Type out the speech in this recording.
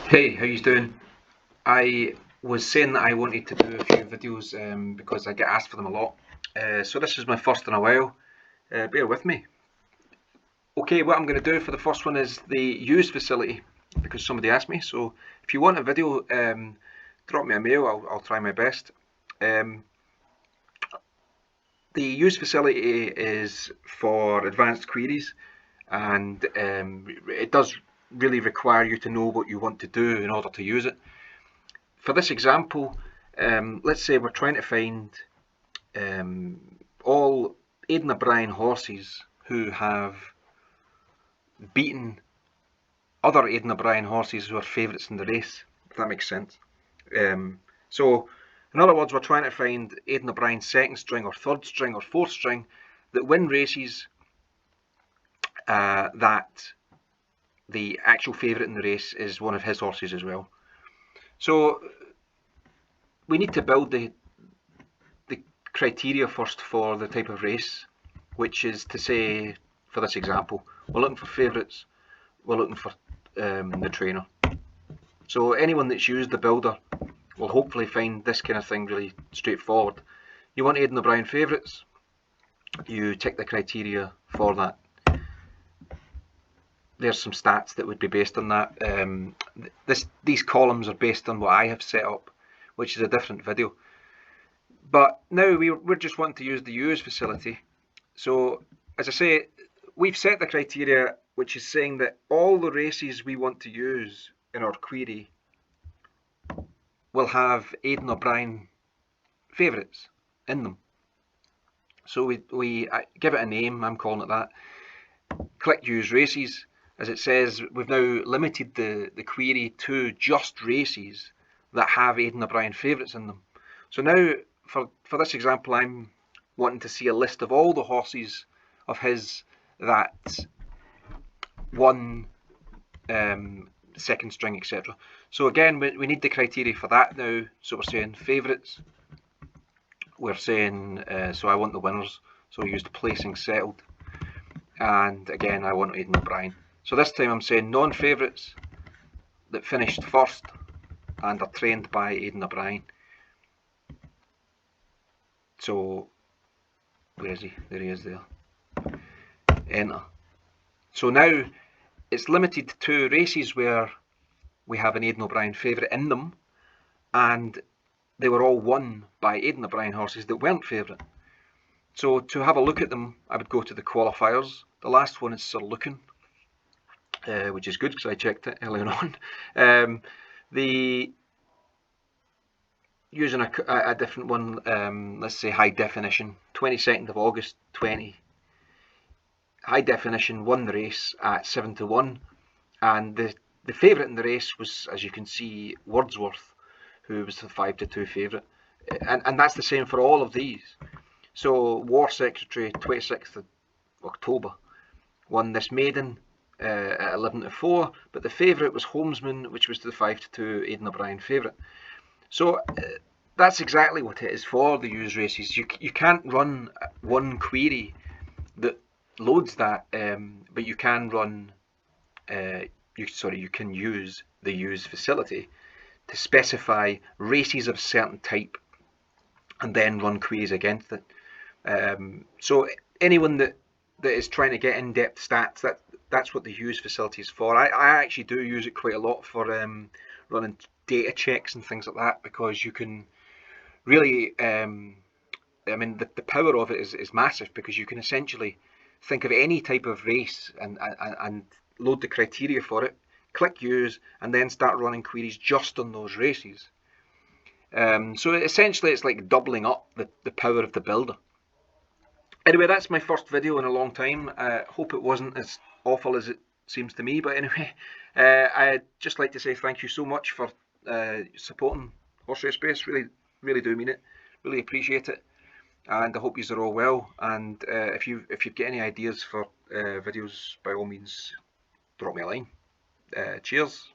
Hey, how you doing? I was saying that I wanted to do a few videos because I get asked for them a lot. So this is my first in a while. Bear with me. Okay, what I'm going to do for the first one is the used facility because somebody asked me. So if you want a video, drop me a mail. I'll try my best. Um, the used facility is for advanced queries, and it does really require you to know what you want to do in order to use it. For this example, let's say we're trying to find all Aidan O'Brien horses who have beaten other Aidan O'Brien horses who are favourites in the race, if that makes sense. So, in other words, we're trying to find Aidan O'Brien's second string or third string or fourth string that win races that the actual favourite in the race is one of his horses as well. So we need to build the criteria first for the type of race, which is to say, for this example, we're looking for favourites, we're looking for the trainer. So anyone that's used the builder will hopefully find this kind of thing really straightforward. You want Aidan O'Brien favourites, you tick the criteria for that. There's some stats that would be based on that. These columns are based on what I have set up, which is a different video. But now we're just wanting to use the use facility. So as I say, we've set the criteria, which is saying that all the races we want to use in our query will have Aidan O'Brien favourites in them. So we give it a name, I'm calling it that. Click use races. As it says, we've now limited the query to just races that have Aidan O'Brien favourites in them. So now, for this example, I'm wanting to see a list of all the horses of his that won second string, etc. So again, we need the criteria for that now. So we're saying favourites. We're saying, so I want the winners. So we used placing settled. And again, I want Aidan O'Brien. So this time I'm saying non-favourites that finished first and are trained by Aidan O'Brien. So, where is he? There he is there. Enter. So now it's limited to races where we have an Aidan O'Brien favourite in them, and they were all won by Aidan O'Brien horses that weren't favourite. So to have a look at them, I would go to the qualifiers. The last one is Sir Lucan, which is good because I checked it earlier on. Using a different one, let's say high definition, 22nd of August 20. High definition won the race at 7-1, and the favourite in the race was, as you can see, Wordsworth, who was the 5-2 favourite, and that's the same for all of these. So War Secretary, 26th of October, won this maiden at 11-4, but the favourite was Homesman, which was the 5-2 Aidan O'Brien favourite. So that's exactly what it is for the use races. You can't run one query that loads that, but you can run. You can use the use facility to specify races of a certain type, and then run queries against it. So anyone that is trying to get in-depth stats, that's what the use facility is for. I actually do use it quite a lot for running data checks and things like that, because you can really, I mean, the power of it is massive, because you can essentially think of any type of race and load the criteria for it, click use, and then start running queries just on those races. So essentially it's like doubling up the power of the builder. Anyway, that's my first video in a long time. I hope it wasn't as awful as it seems to me, but anyway, I'd just like to say thank you so much for supporting Horse Race Base. Really do mean it. Really appreciate it, and I hope you are all well. And if you've got any ideas for videos, by all means, drop me a line. Cheers.